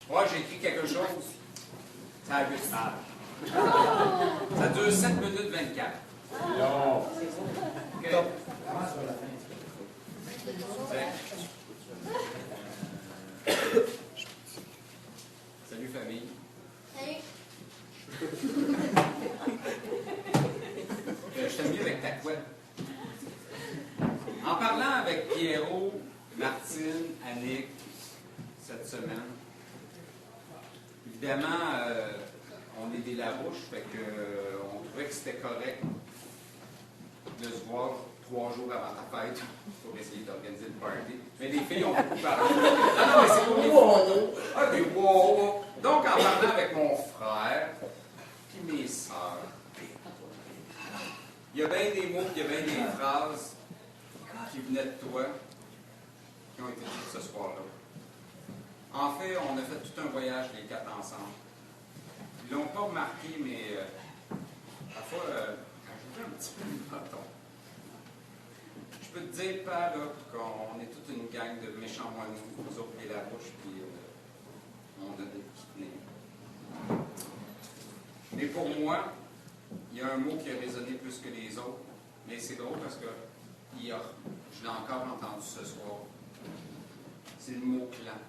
Ouais, j'ai écrit quelque chose. Ça a 8 pages. Ça dure 7 minutes 24. Non. OK. Salut famille. Salut. Je t'aime mieux avec ta couette. En parlant avec Pierrot, Martine, Annick, cette semaine, évidemment, on est des Larouches, fait que on trouvait que c'était correct de se voir 3 jours avant ta fête pour essayer d'organiser le party. Mais les filles ont beaucoup parlé. Non, mais c'est pour les filles. OK, wow. Donc, en parlant avec mon frère, puis mes sœurs, il y a bien des mots, il y a bien des phrases qui venaient de toi, qui ont été dites ce soir-là. En fait, on a fait tout un voyage, les 4 ensemble. Ils ne l'ont pas remarqué, mais parfois, ajouter un petit peu de bâton. Je peux te dire, pas là, qu'on est toute une gang de méchants moineaux, nous autres les Larouches, puis on a des kidnappés. Mais pour moi, il y a un mot qui a résonné plus que les autres, mais c'est drôle parce que je l'ai encore entendu ce soir. C'est le mot clan.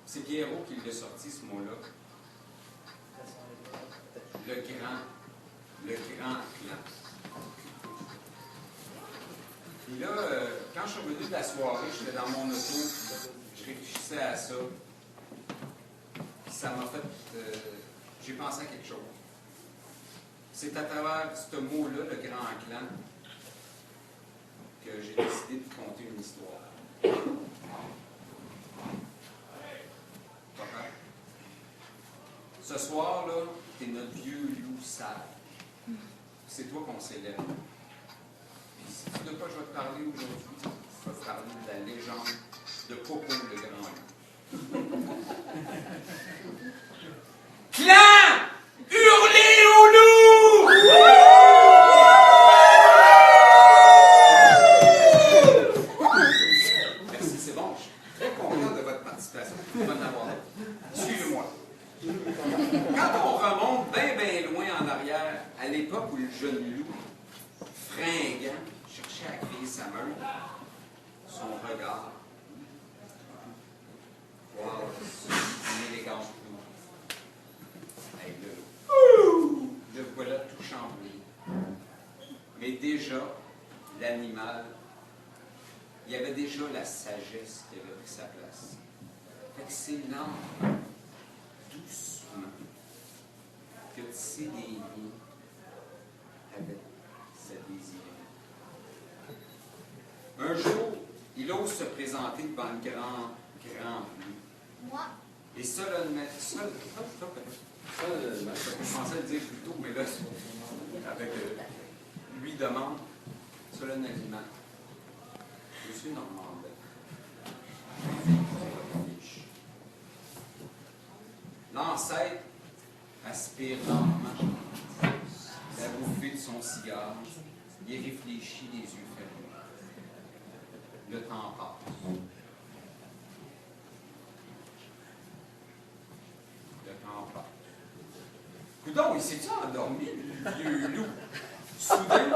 C'est Pierrot qui l'a sorti, ce mot-là. Le grand clan. Puis là, quand je suis revenu de la soirée, j'étais dans mon auto, je réfléchissais à ça. Puis ça m'a fait... j'ai pensé à quelque chose. C'est à travers ce mot-là, le grand clan, que j'ai décidé de conter une histoire. Papa, ce soir-là, t'es notre vieux loup sale. C'est toi qu'on célèbre. Puis si tu ne veux pas, je vais te parler aujourd'hui. Je vais te parler de la légende de Coco le grand loup. Clan! Hurlez au loup! Merci, c'est bon. Je suis très content de votre participation. Bonne avoir. Suivez-moi. Quand on remonte bien loin en arrière, à l'époque où le jeune loup, fringant, cherchait à créer sa meute, son regard, wow, une élégance loup. Hey, le voilà tout chamboulé. Mais déjà, l'animal, il y avait déjà la sagesse qui avait pris sa place. Fait que c'est lent, doucement, que tisser des liens avec sa désirée. Un jour, il ose se présenter devant le grand loup. Moi. Et solennellement, je pensais le dire plus tôt, mais là, avec lui demande solennellement, Monsieur Normandin, l'ancêtre aspire lentement la bouffée de son cigare et réfléchit les yeux fermés. Le temps passe. Le temps passe. Coudon, il s'est-tu endormi, le vieux loup? Soudain,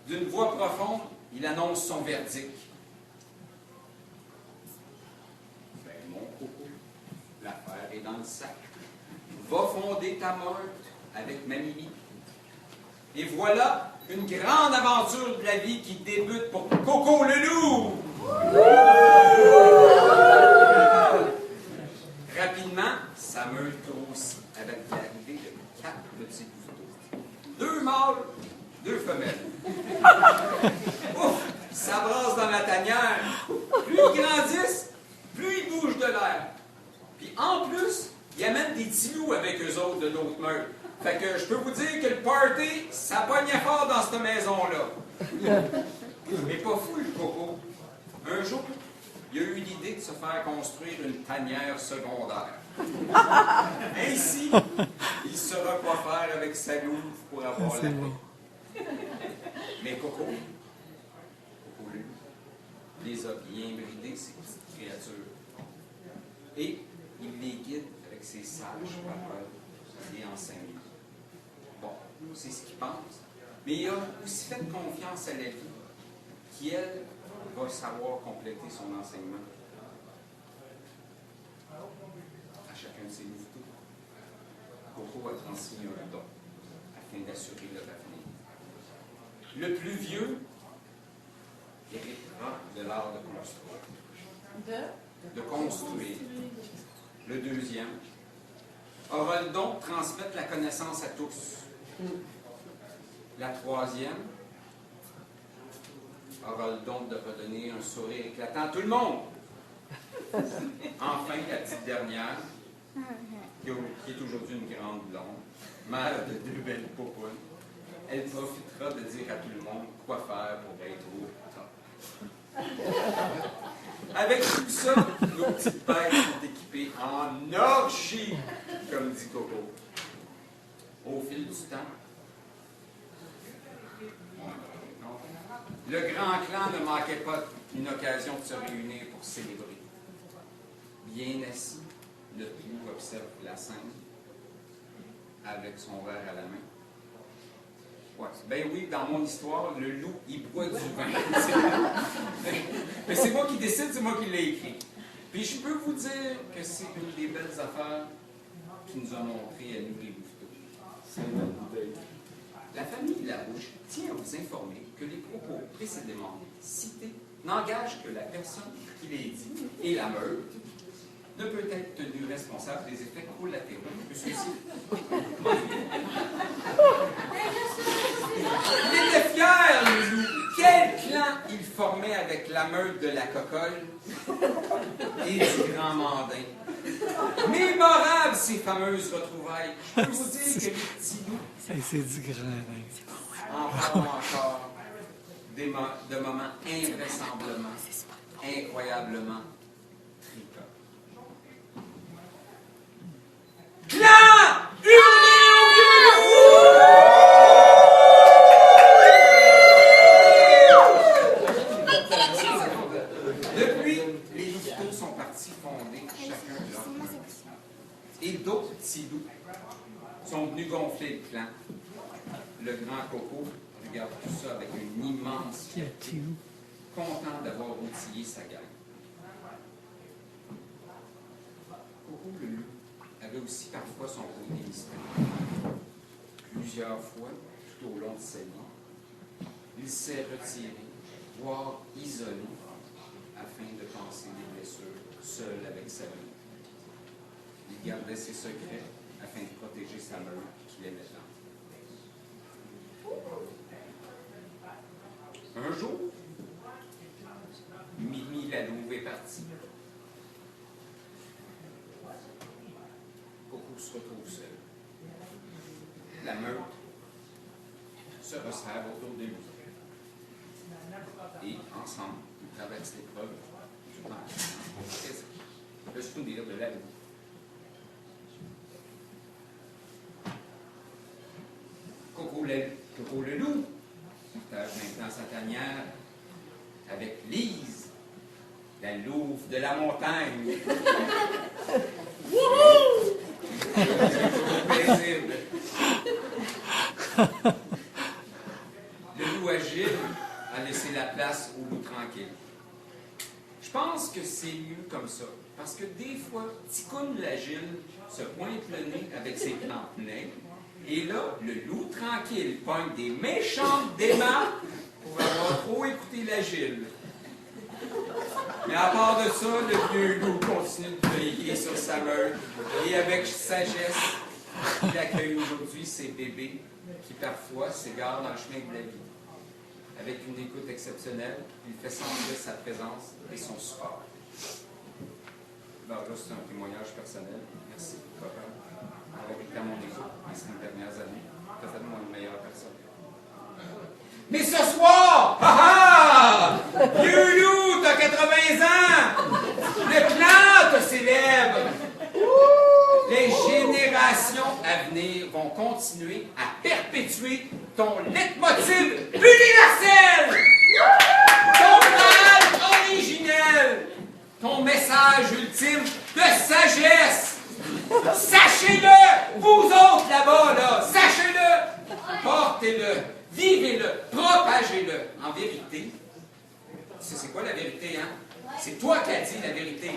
d'une voix profonde, il annonce son verdict. Ben, mon coco, l'affaire est dans le sac. Va fonder ta meute avec ma Mimi. Et voilà une grande aventure de la vie qui débute pour Coco le loup! Rapidement, sa meute grossit avec l'arrivée de 4 petits louveteaux. 2 mâles, 2 femelles. Ouf! Ça brasse dans la tanière. Plus ils grandissent, plus ils bougent de l'air. Puis en plus, ils amènent des petits loups avec eux autres de d'autres meutes. Fait que je peux vous dire que le party, ça pognait fort dans cette maison-là. Mais pas fou, le coco. Un jour, il a eu l'idée de se faire construire une tanière secondaire. Ainsi, il saura quoi faire avec sa louve pour avoir la paix. Mais Coco, les a bien bridés, ces petites créatures. Et il les guide avec ses sages paroles et enseignements. Bon, c'est ce qu'il pense. Mais il a aussi fait confiance à la vie, qui, elle, va savoir compléter son enseignement à chacun de ses louveteaux. Coco a transmis un don afin d'assurer leur avenir. Le plus vieux héritera de l'art de construire. De construire. Le deuxième aura le don de transmettre la connaissance à tous. La troisième aura le don de redonner un sourire éclatant à tout le monde. Enfin, la petite dernière, qui est aujourd'hui une grande blonde, mère de 2 belles poupounes, elle profitera de dire à tout le monde quoi faire pour être au top. Avec tout ça, nos petites bêtes sont équipées en orgie, comme dit Coco. Au fil du temps, le grand clan ne manquait pas une occasion de se réunir pour célébrer. Bien assis, le loup observe la scène avec son verre à la main. Ouais. Ben oui, dans mon histoire, le loup, il boit du vin. Mais c'est moi qui décide, c'est moi qui l'ai écrit. Puis je peux vous dire que c'est une des belles affaires qui nous a montré à nous les louveteaux. La famille Larouche tient à vous informer que les propos précédemment cités n'engagent que la personne qui les dit et la meute ne peut être tenue responsable des effets collatéraux que ceux-ci. Il était fier, le loup. Quel clan il formait avec la meute de la cocolle et du grand mandin. Mémorables ces fameuses retrouvailles. Je peux vous dire que les petits loups c'est du grand. encore de moments invraisemblablement, incroyablement tripants. Clan! Depuis, les louveteaux sont partis fonder chacun leur clan. Et d'autres petits loups sont venus gonfler le clan. Le grand Coco regarde tout ça avec une immense fierté, content d'avoir outillé sa gang. Coco le loup avait aussi parfois son côté mystérieux. Plusieurs fois, tout au long de sa vie, il s'est retiré, voire isolé, afin de penser des blessures, seul avec sa vie. Il gardait ses secrets afin de protéger sa meute qu'il aimait tant. Un jour, Mimi la louve est partie. Coco se retrouve seul. La meute se resserre autour de lui. Et ensemble, ils traversent l'épreuve du temps. Le souvenir de la louve. Coco le loup partage maintenant sa tanière avec Lise, la louve de la montagne. Paisible. Le loup agile a laissé la place au loup tranquille. Je pense que c'est mieux comme ça, parce que des fois, Ticoun l'agile se pointe le nez avec ses plantes-nez. Et là, le loup tranquille pogne des méchantes démarques pour avoir trop écouté l'agile. Mais à part de ça, le vieux loup continue de veiller sur sa meute et avec sagesse, il accueille aujourd'hui ses bébés qui parfois s'égarent dans le chemin de la vie. Avec une écoute exceptionnelle, il fait sentir sa présence et son support. Alors là, c'est un témoignage personnel. Merci, copain. Avec à mon écoute les 5 dernières années, tu as fait de moi une meilleure personne. Mais ce soir, vieux loup, t'as 80 ans! Le clan te célèbre! Les générations à venir vont continuer à perpétuer ton leitmotiv universel! Ton phrase originelle! Ton message ultime de sagesse! Sachez-le! Vous autres là-bas, là, sachez-le! Portez-le, vivez-le, propagez-le. En vérité, c'est quoi la vérité, hein? C'est toi qui as dit la vérité.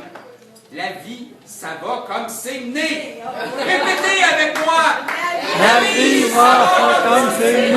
La vie, ça va comme c'est né. Répétez avec moi. La vie va comme c'est né.